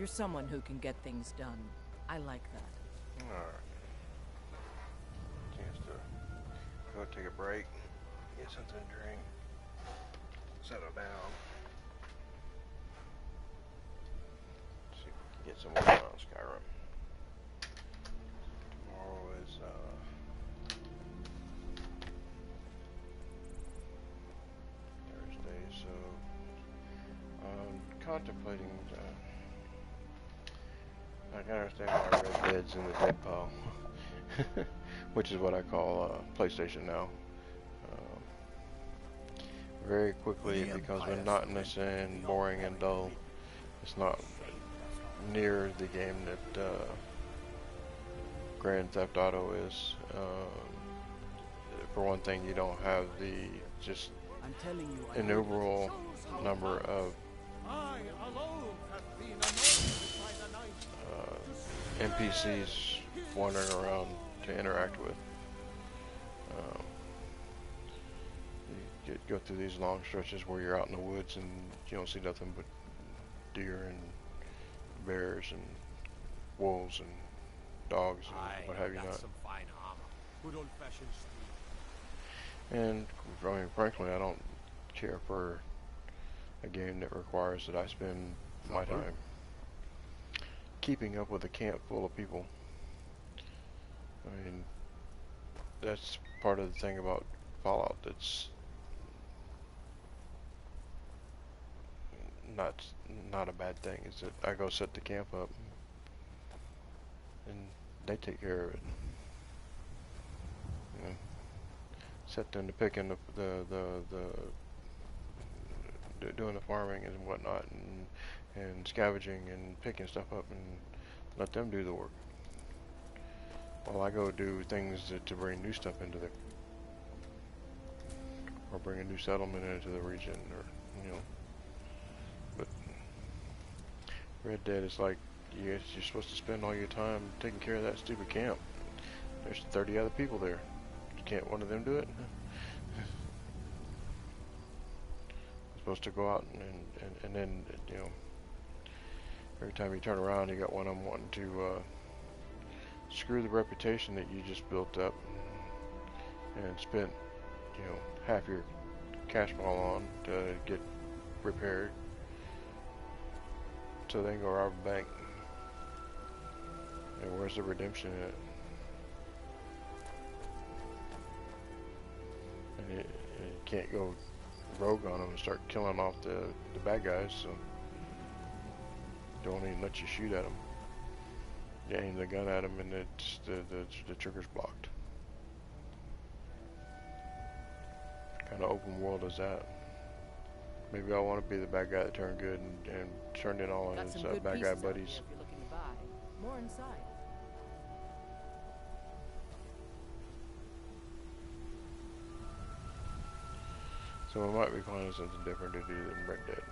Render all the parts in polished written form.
You're someone who can get things done. I like that. Alright. Chance to go take a break, get something to drink, settle down. See if we can get some more on Skyrim. Tomorrow is Thursday, so I'm contemplating. I can understand why Red Dead's in the dead pile, which is what I call PlayStation now. Very quickly it becomes monotonous and boring and dull. It's not near the game that Grand Theft Auto is. For one thing, you don't have the just innumerable number of NPCs wandering around to interact with. You go through these long stretches where you're out in the woods and you don't see nothing but deer and bears and wolves and dogs and what have you not. Some fine armor. Good old-fashioned steel. And I mean, frankly, I don't care for a game that requires that I spend my time keeping up with a camp full of people. I mean, that's part of the thing about Fallout that's not a bad thing, is that I go set the camp up and they take care of it. You know, set them to picking doing the farming and whatnot, and scavenging and picking stuff up, and let them do the work while I go do things to bring new stuff into or bring a new settlement into the region, or you know. But Red Dead is like, you're supposed to spend all your time taking care of that stupid camp. There's 30 other people there. Can't one of them do it? Supposed to go out and then, you know, every time you turn around, you got one of them wanting to screw the reputation that you just built up and spent, you know, half your cash ball on to get repaired, so they can go rob a bank. And where's the redemption in it? And you can't go rogue on them and start killing off the bad guys, so they won't even let you shoot at them. You aim the gun at them and it's the trigger's blocked. What kind of open world is that? Maybe I want to be the bad guy that turned good and turned in all of his bad guy buddies. More inside. So we might be finding something different to do than Red Dead.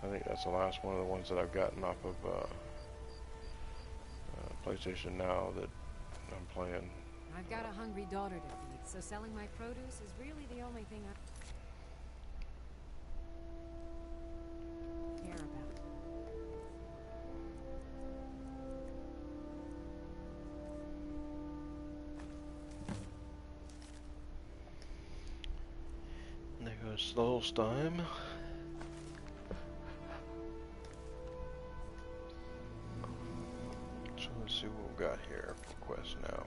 I think that's the last one of the ones that I've gotten off of PlayStation Now that I'm playing. I've got a hungry daughter to feed, so selling my produce is really the only thing I care about. There goes Slow Stein. So let's see what we've got here for quests now.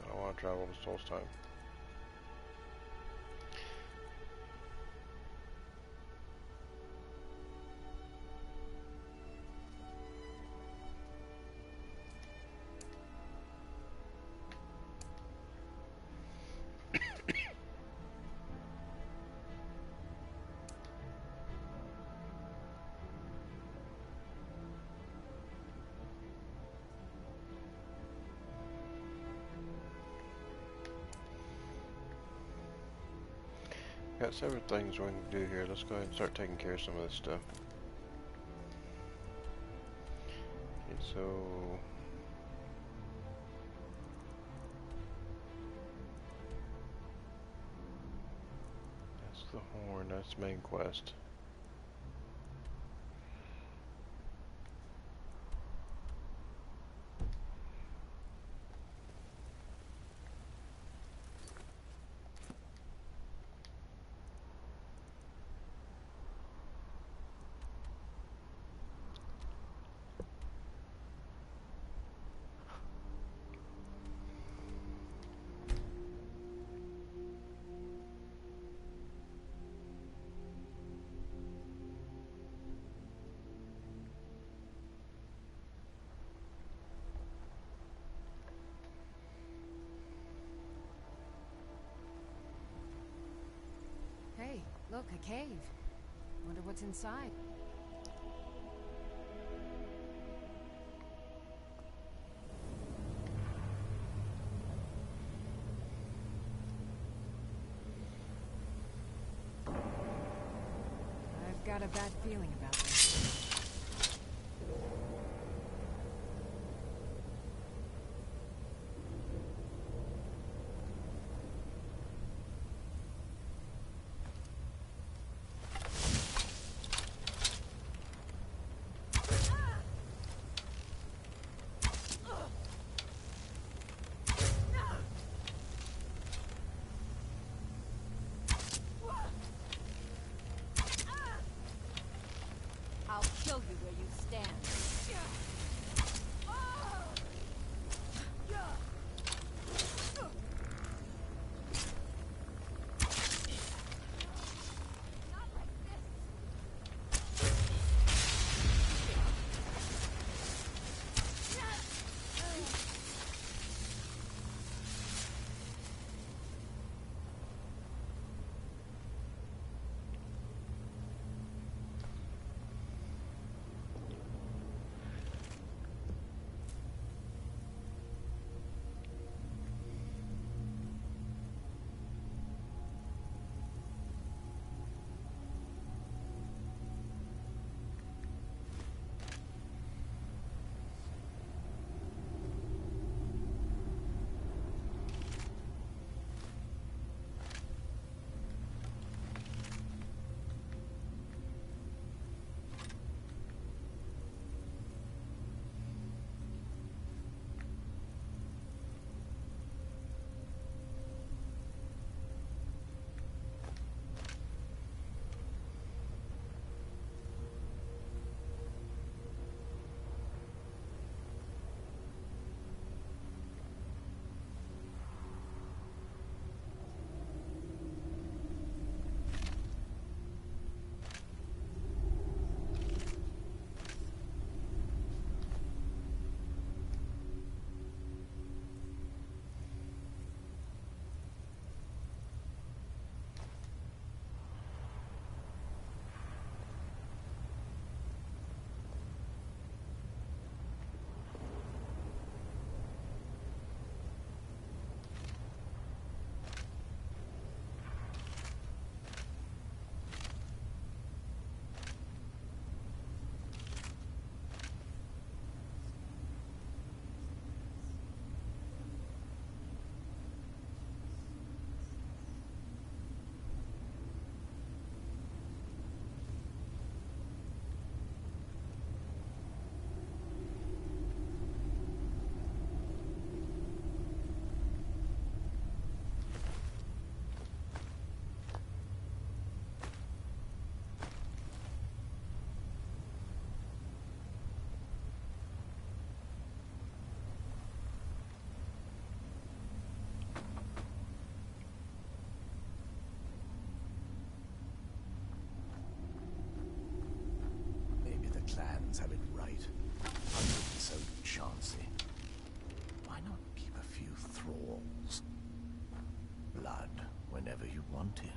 I don't want to travel to Solstheim. Got several things we can do here. Let's go ahead and start taking care of some of this stuff. Okay, so the horn, that's main quest. Hey, look, a cave. Wonder what's inside. I've got a bad feeling about this. I'll kill you where you stand. Not like this. Clans have it right. I wouldn't be so chancy. Why not keep a few thralls? Blood whenever you want it.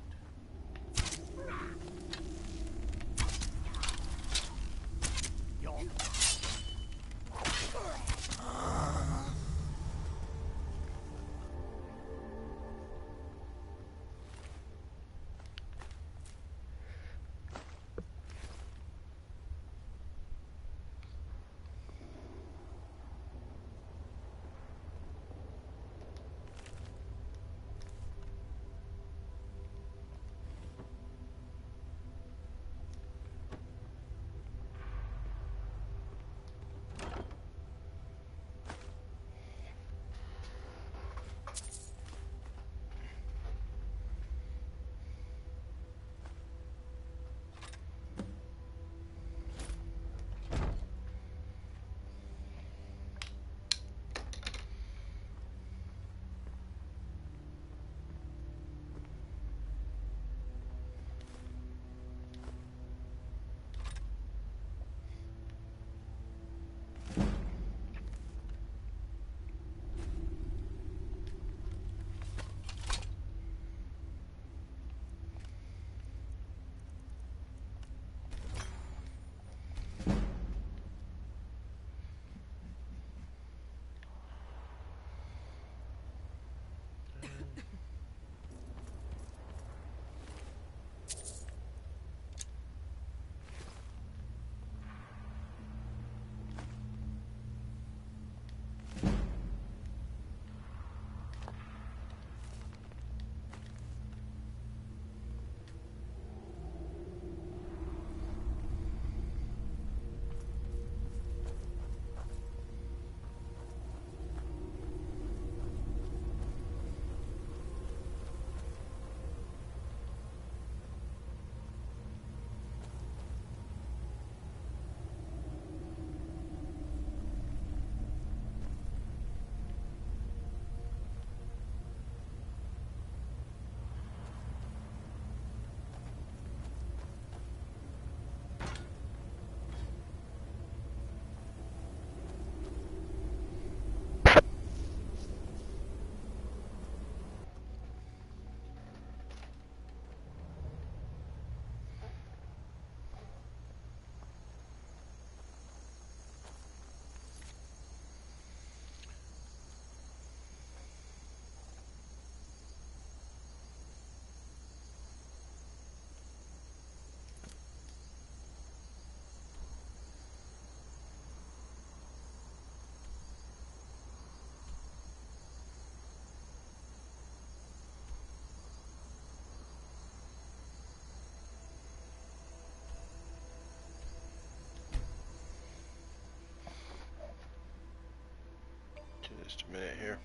Just a minute here.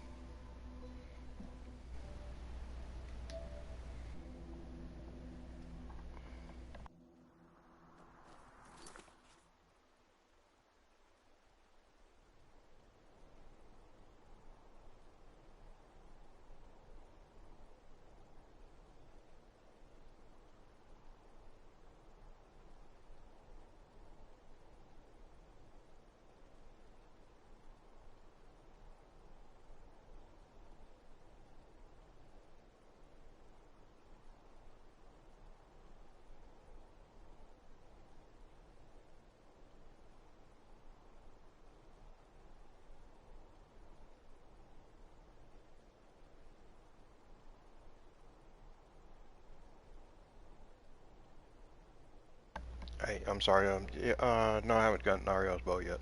Hey, I'm sorry. Yeah, no, I haven't gotten Ariel's bow yet.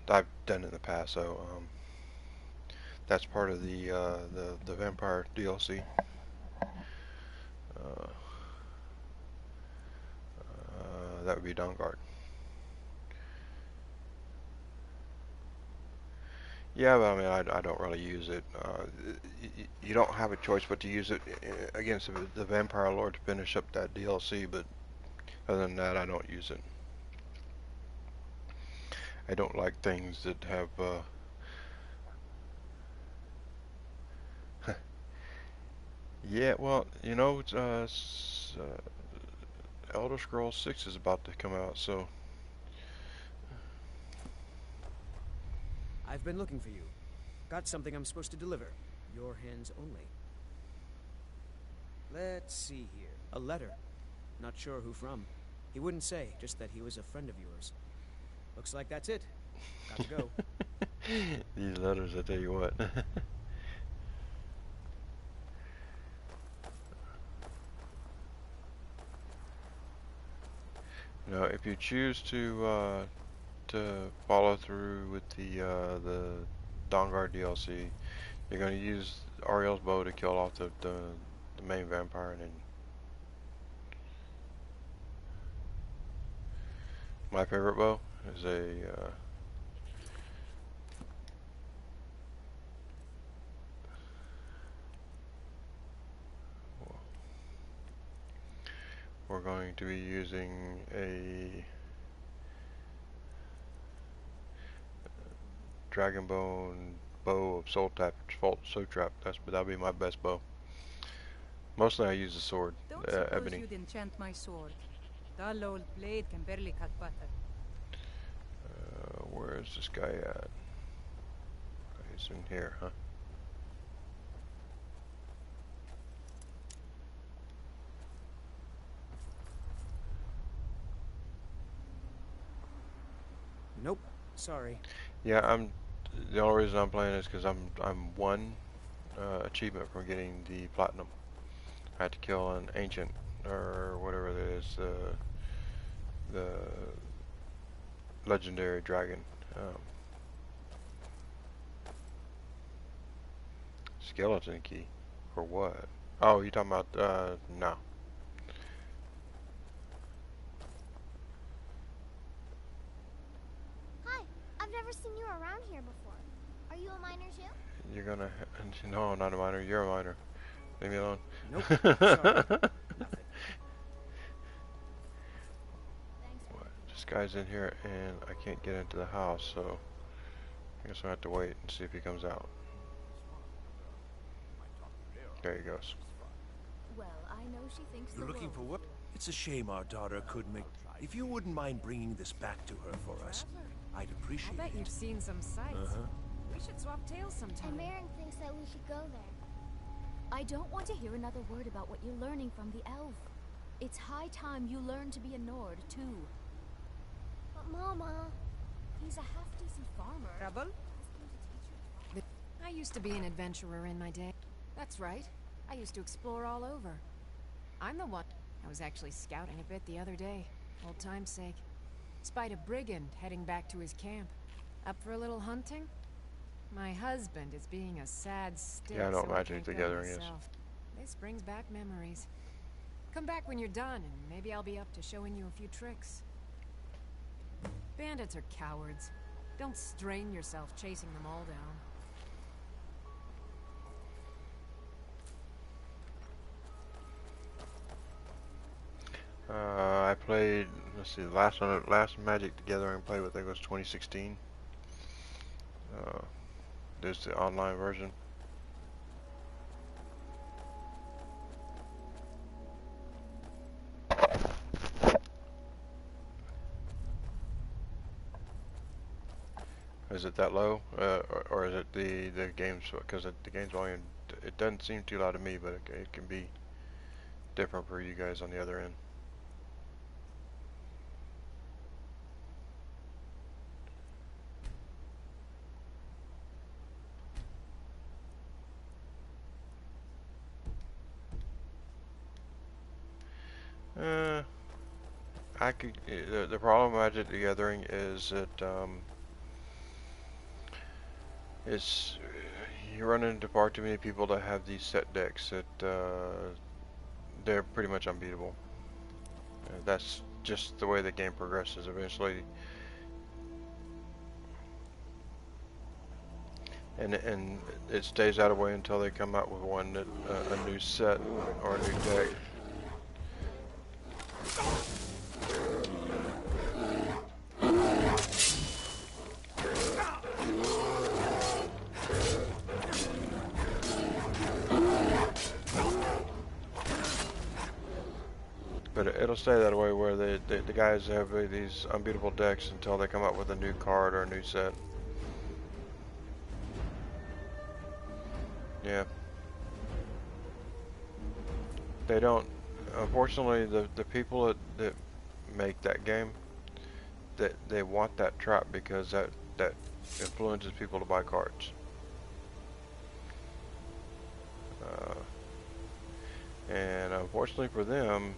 I've done it in the past, so that's part of the vampire DLC. That would be Dawnguard. Yeah, but I mean, I don't really use it. You don't have a choice but to use it against the Vampire Lord to finish up that DLC, but other than that, I don't use it. I don't like things that have, yeah, well, you know, Elder Scrolls 6 is about to come out, so... I've been looking for you. Got something I'm supposed to deliver. Your hands only. Let's see here. A letter. Not sure who from. He wouldn't say, just that he was a friend of yours. Looks like that's it. Got to go. These letters, I tell you what. Now, if you choose to follow through with the Dawnguard DLC, you're going to use Ariel's bow to kill off the main vampire, and then my favorite bow is we're going to be using a Dragonbone bow of Soul Trap. That'll be my best bow. Mostly I use the sword, Don't suppose ebony. you'd enchant my sword. Dull old blade can barely cut butter. Where is this guy at? He's in here, huh? Nope. Sorry. Yeah, the only reason I'm playing is because I'm one achievement from getting the platinum. I had to kill an ancient or whatever it is, the legendary dragon. Skeleton key for what? Oh, you talking about no. Hi, I've never seen you around here before. Are you a miner too? You're gonna no, I'm not a miner. You're a miner. Leave me alone. Nope. Sorry. What? This guy's in here and I can't get into the house, so I guess I'll have to wait and see if he comes out. There he goes. Well, I know she thinks You're the looking world for what? It's a shame our daughter couldn't make... If you wouldn't mind bringing this back to her for us, I'd I'll appreciate bet it. you've seen some sights. Uh-huh. We should swap tales sometime. And Marin thinks that we should go there. I don't want to hear another word about what you're learning from the elf. It's high time you learn to be a Nord, too. But Mama... He's a half-decent farmer. Trouble? I used to be an adventurer in my day. That's right. I used to explore all over. I'm the one. I was actually scouting a bit the other day. Old time's sake. Spied a brigand heading back to his camp. Up for a little hunting? My husband is being a sad stick. Yeah, I know what so Magic the can't go Gathering is. myself. This brings back memories. Come back when you're done, and maybe I'll be up to showing you a few tricks. Bandits are cowards. Don't strain yourself chasing them all down. I played, let's see, the last Magic the Gathering I played with, I think it was 2016. There's the online version. Is it that low, or is it the game's, because the game's volume, it doesn't seem too loud to me, but it can be different for you guys on the other end. I could. The problem with Magic the Gathering is that it's you run into far too many people that have these set decks that they're pretty much unbeatable. That's just the way the game progresses. Eventually, and it stays that way until they come out with one that a new set or a new deck. But it'll stay that way where the guys have these unbeatable decks until they come up with a new card or a new set. Yeah. They don't. Unfortunately, the people that make that game, that they want that trap because that influences people to buy cards. And unfortunately for them,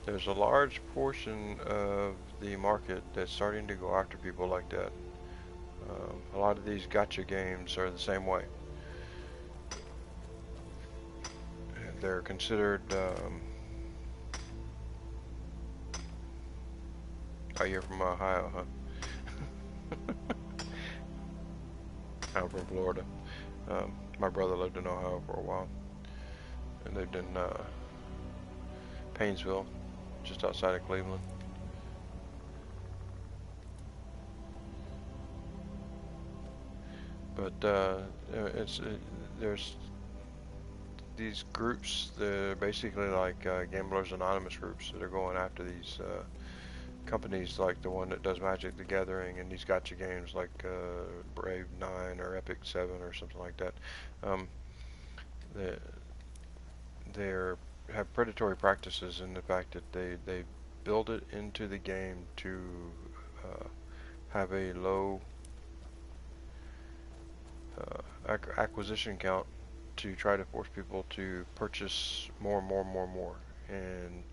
there's a large portion of the market that's starting to go after people like that. A lot of these gotcha games are the same way. They're considered. Oh, you're from Ohio, huh? I'm from Florida. My brother lived in Ohio for a while. And lived in Painesville, just outside of Cleveland. But there's these groups that are basically like Gamblers Anonymous groups that are going after these companies like the one that does Magic the Gathering and these gotcha games like Brave 9 or Epic 7 or something like that. They have predatory practices in the fact that they build it into the game to have a low acquisition count to try to force people to purchase more and more and more and more. And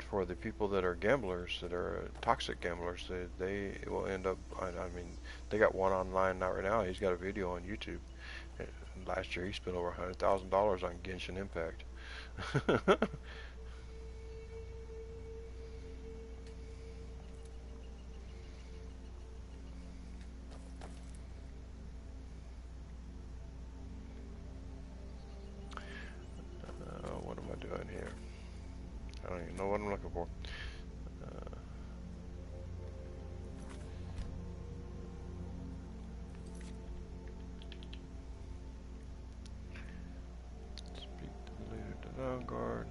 for the people that are gamblers, that are toxic gamblers, they will end up, I mean, they got one online now right now. He's got a video on YouTube. Last year he spent over $100,000 on Genshin Impact. What am I doing here? I don't even know what I'm looking for. Speak to the leader of the Vanguard.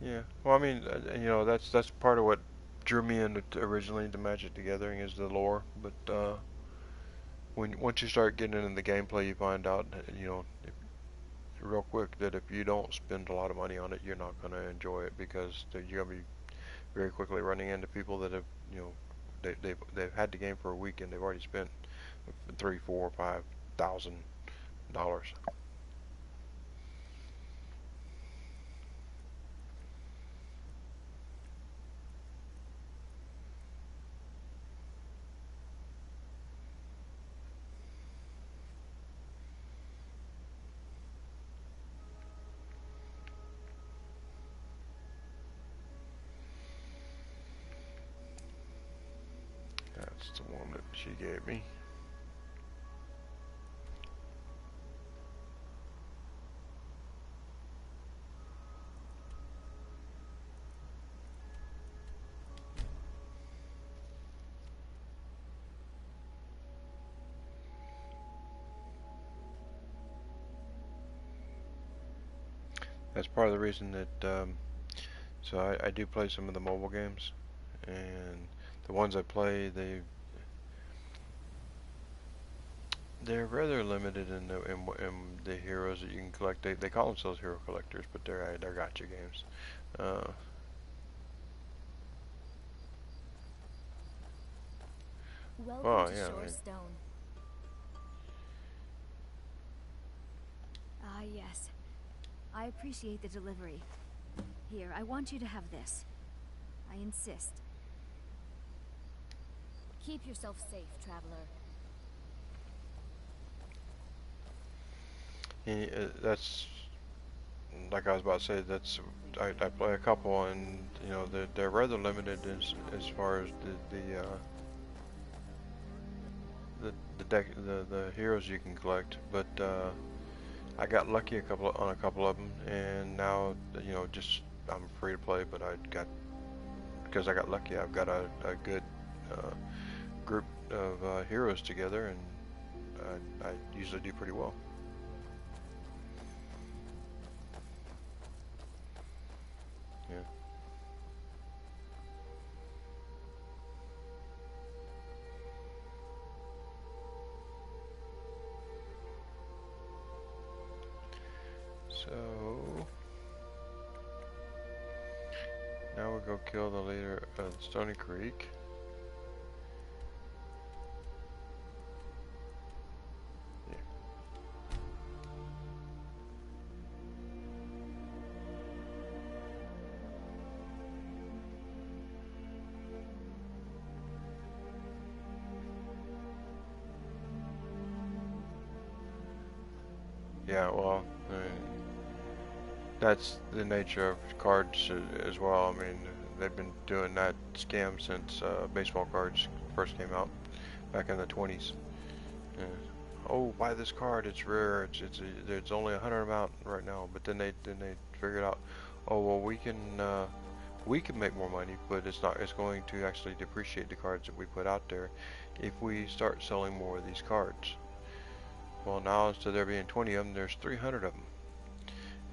Yeah, well, I mean, you know, that's part of what drew me into originally the Magic the Gathering is the lore. But once you start getting into the gameplay, you find out, you know, real quick that if you don't spend a lot of money on it, you're not going to enjoy it because you're going to be very quickly running into people that have, you know, they've had the game for a week and they've already spent $3, $4, $5,000. the one that she gave me. That's part of the reason that, so I do play some of the mobile games, and the ones I play, they're rather limited in the heroes that you can collect. They call themselves hero collectors, but they're gacha games. Welcome Well, to yeah, Shorestone. Ah, yes. I appreciate the delivery. Here, I want you to have this. I insist. Keep yourself safe, traveler. That's like I was about to say. That's I play a couple, and you know they're rather limited as far as the heroes you can collect. But I got lucky on a couple of them, and now you know just I'm free to play. But because I got lucky, I've got a good group of heroes together, and I usually do pretty well. Yeah. So now we'll go kill the leader of Stony Creek. Yeah. Yeah, well, I mean, that's the nature of cards as well. I mean, they've been doing that scam since baseball cards first came out back in the 20s. Yeah. Oh, buy this card. It's rare. It's only 100 amount right now. But then they figured out, oh well, we can make more money, but it's not. It's going to actually depreciate the cards that we put out there if we start selling more of these cards. Well, now instead of there being 20 of them, there's 300 of them.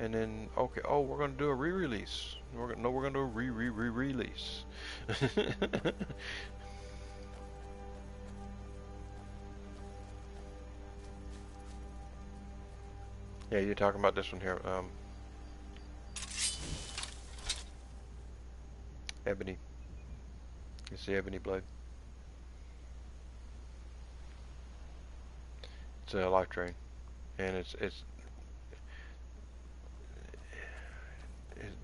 And then, okay, oh, we're going to do a re-release. We're going to do a re-release. Yeah, you're talking about this one here. Ebony. It's the Ebony Blade. It's a life drain. And it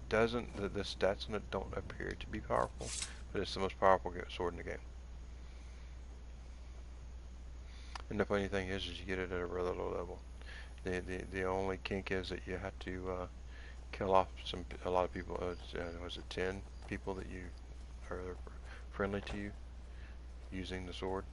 doesn't, the stats on it don't appear to be powerful, but it's the most powerful sword in the game. And the funny thing is you get it at a rather low level. The only kink is that you have to kill off a lot of people. Was it 10 people that you are friendly to you using the sword?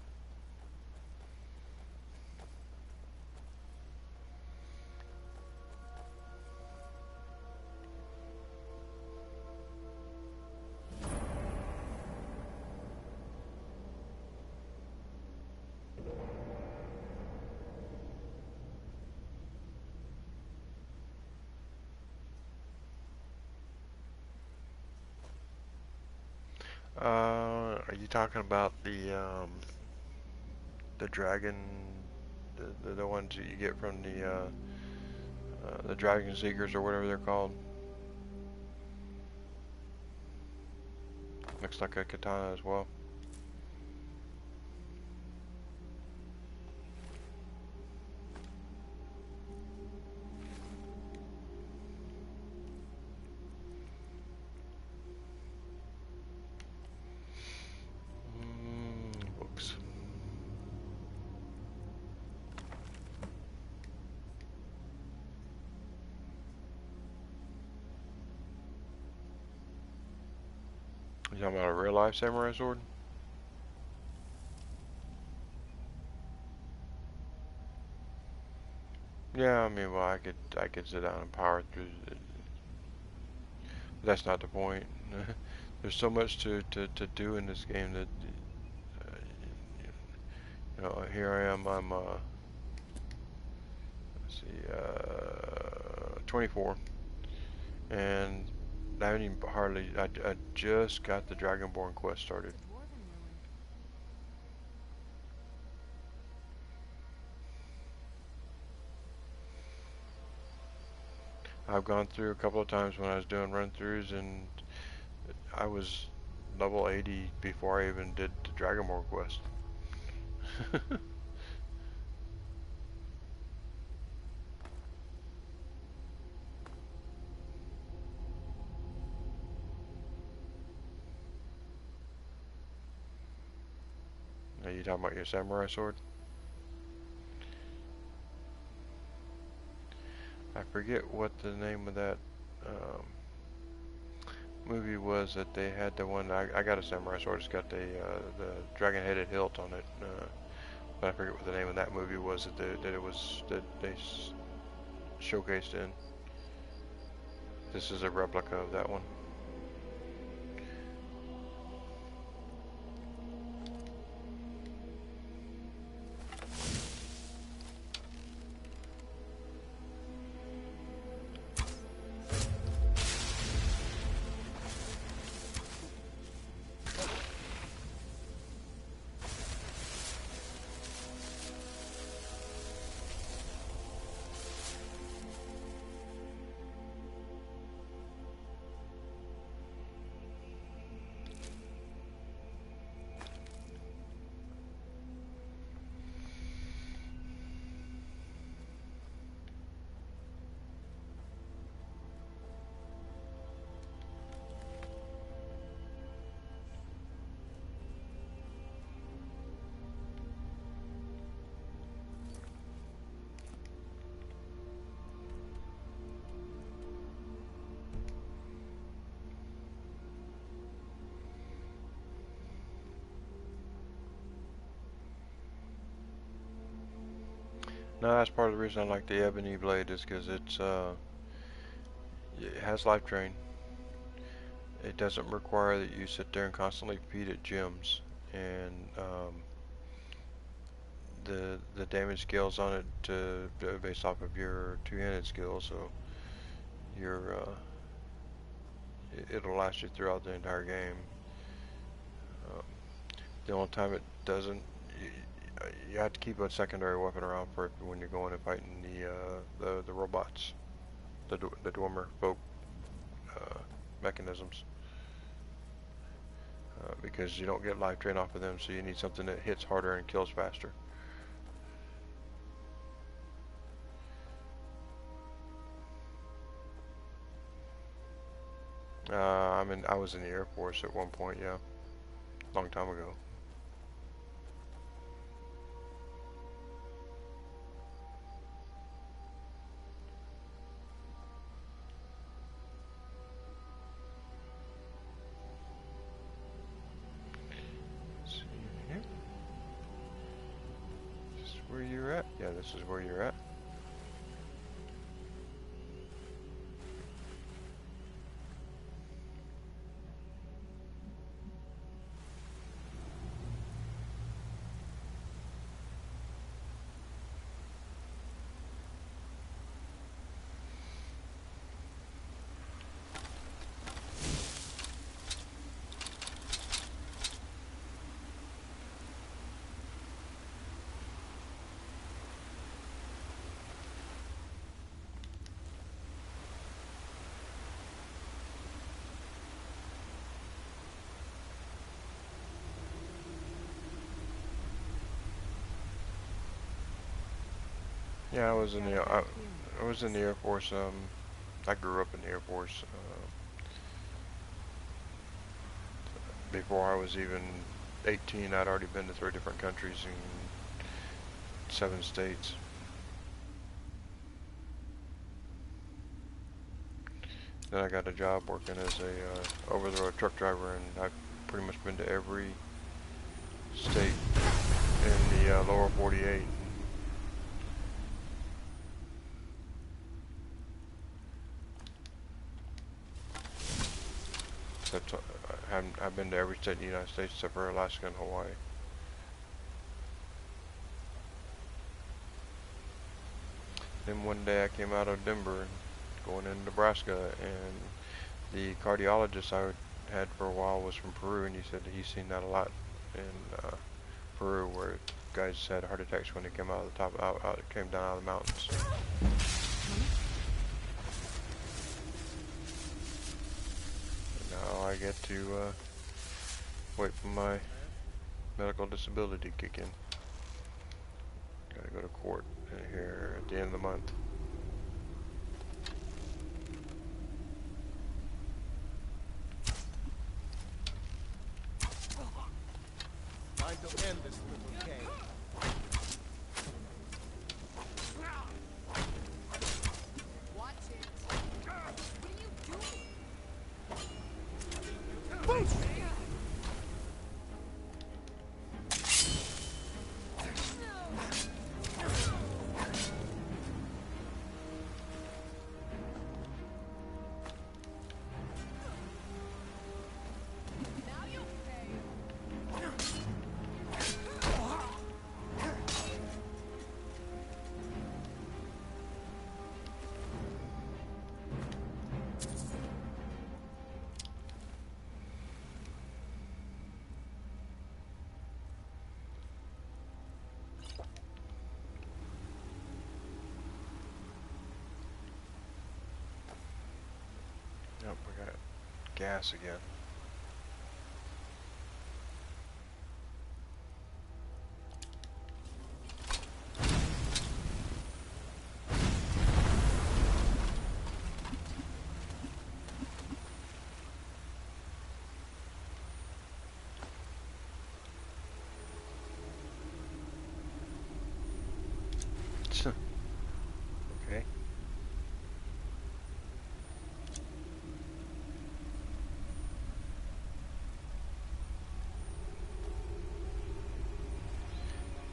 Are you talking about the dragon, the ones that you get from the dragon seekers or whatever they're called? Looks like a katana as well. Books. You talking about a real life samurai sword? Yeah, I mean, well, I could sit down and power through. That's not the point. There's so much to do in this game that you know. Here I am. I'm let's see, 24, and I haven't even hardly. I just got the Dragonborn quest started. It's a dwarven ruin. I've gone through a couple of times when I was doing run-throughs, and I was level 80 before I even did the Dragonborn quest. Are you talking about your samurai sword? I forget what the name of that movie was that they had. The one I got a samurai sword. It's got the dragon-headed hilt on it. But I forget what the name of that movie was that they showcased in. This is a replica of that one. No, that's part of the reason I like the ebony blade is because it has life drain. It doesn't require that you sit there and constantly feed it gems, and the damage scales on it based off of your two-handed skill, so your it'll last you throughout the entire game. The only time it doesn't, you have to keep a secondary weapon around for it when you're going and fighting the robots, the Dwemer folk mechanisms, because you don't get life drain off of them, so you need something that hits harder and kills faster. I was in the Air Force at one point, yeah, long time ago. Let's see here. Is this where you're at? Yeah, this is where you're at. Yeah, I was in the Air Force. I grew up in the Air Force. Before I was even 18, I'd already been to 3 different countries in 7 states. Then I got a job working as a over-the-road truck driver, and I've pretty much been to every state in the lower 48. except I've been to every state in the United States except for Alaska and Hawaii. Then one day I came out of Denver going into Nebraska, and the cardiologist I had for a while was from Peru, and he said that he's seen that a lot in Peru, where guys had heart attacks when they came out of the top, came down out of the mountains. And now I get to wait for my medical disability to kick in. Gotta go to court here at the end of the month. Time to end this little game. Watch it. What are you doing? Now you'll pay. Yep, we got gas again. Okay.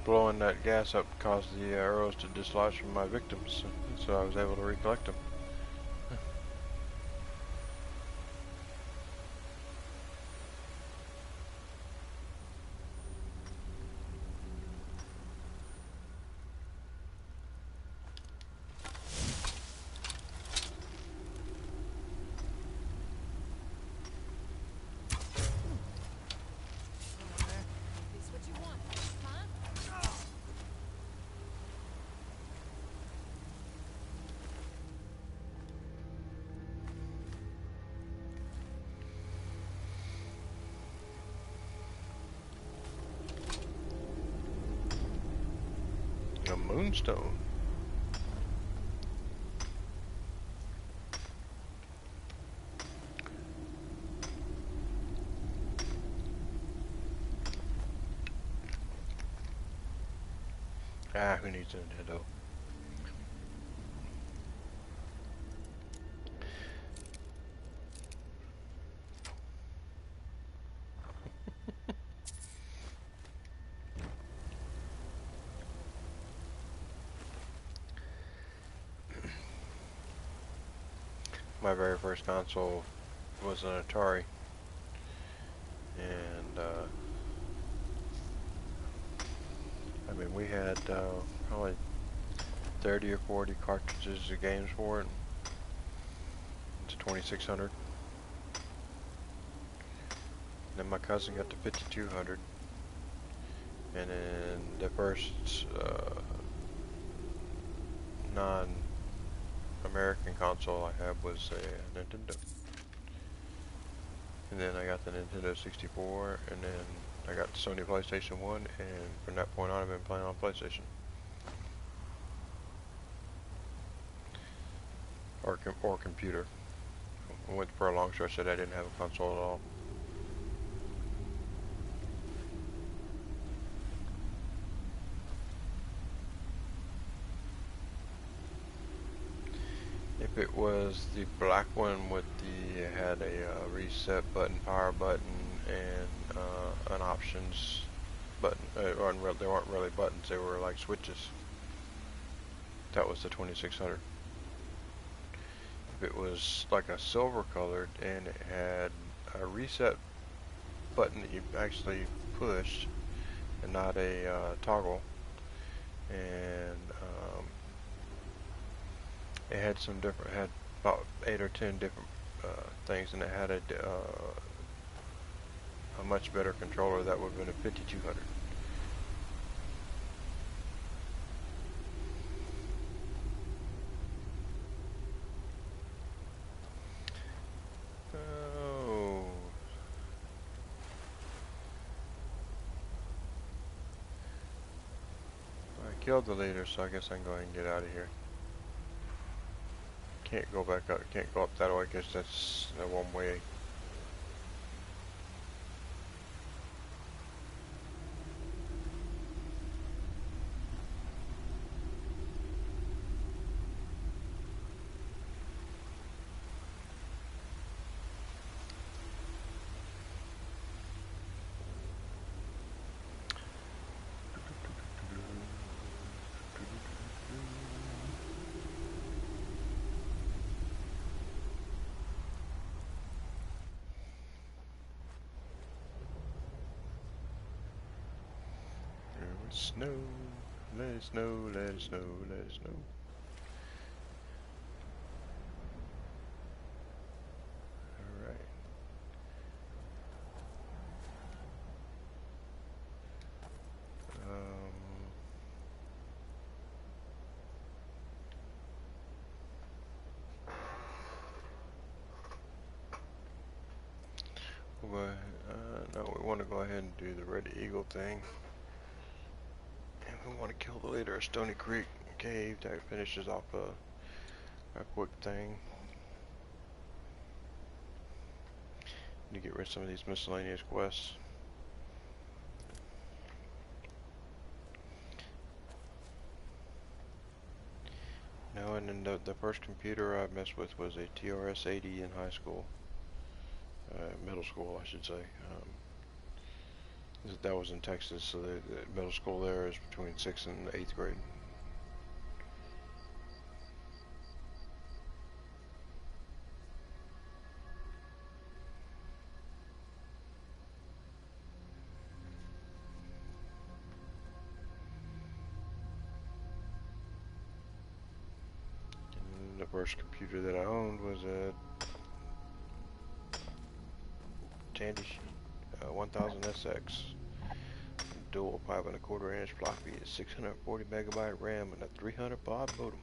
Blowing that gas up caused the arrows to dislodge from my victims, so I was able to recollect them. Is what you want, huh? A moonstone. Ah, who needs a Nintendo? My very first console was an Atari, and I mean, we had probably 30 or 40 cartridges of games for it. It's 2600. Then my cousin got to 5200, and then the first non-American console I had was a Nintendo. And then I got the Nintendo 64, and then I got the Sony PlayStation 1, and from that point on I've been playing on PlayStation. Or computer. I went for a long stretch that I didn't have a console at all. If it was the black one with the had a reset button, power button, and an options button, they weren't really buttons; they were like switches. That was the 2600. If it was like a silver colored and it had a reset button that you actually pushed and not a toggle, and it had some different, had about 8 or 10 different things, and it had a much better controller that would have been a 5200. Oh. I killed the leader, so I guess I can go ahead and get out of here. Can't go back up, can't go up that way because that's a one way. Snow, let it snow, let it snow, let it snow. Alright. We'll go ahead, no, we want to go ahead and do the Red Eagle thing. We want to kill the leader of Stony Creek Cave. That finishes off a quick thing. Need to get rid of some of these miscellaneous quests. No, and then the first computer I messed with was a TRS-80 in high school. Middle school, I should say. That was in Texas, so the middle school there is between 6th and 8th grade. And the first computer that I owned was a Tandy 1000 SX. Dual 5 1/4 inch floppy, 640 megabyte RAM, and a 300 baud modem.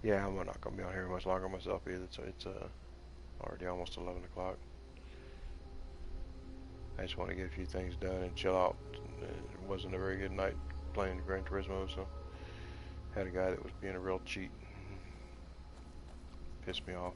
Yeah, I'm not gonna be on here much longer myself either. So it's already almost 11 o'clock. I just want to get a few things done and chill out. It wasn't a very good night playing Gran Turismo, so had a guy that was being a real cheat. Pissed me off.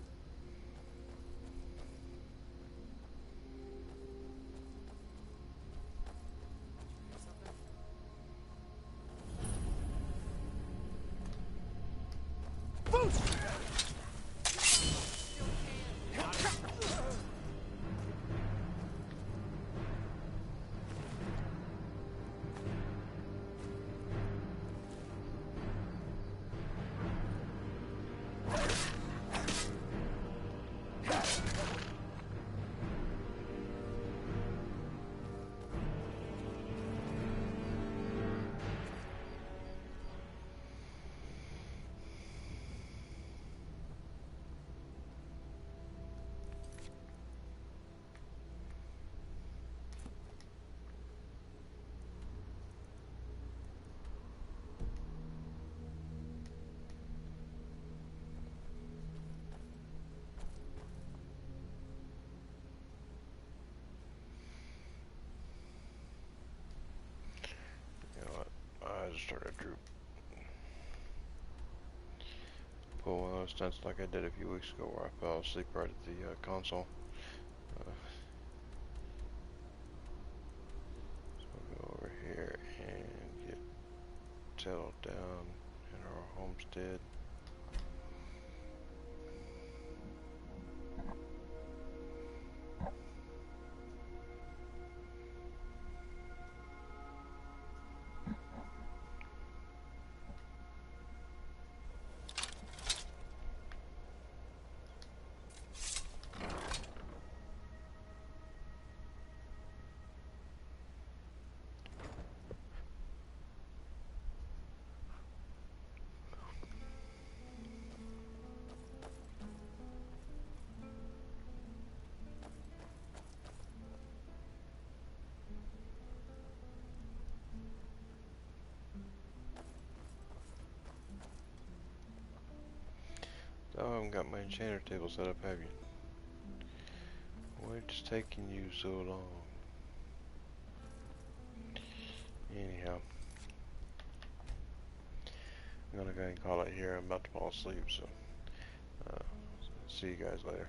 I just started to pull one of those stunts like I did a few weeks ago where I fell asleep right at the console. So we'll go over here and get settled down in our homestead. haven't got my enchanter table set up, have you? What's taking you so long? Anyhow, I'm gonna go ahead and call it here. I'm about to fall asleep, so see you guys later.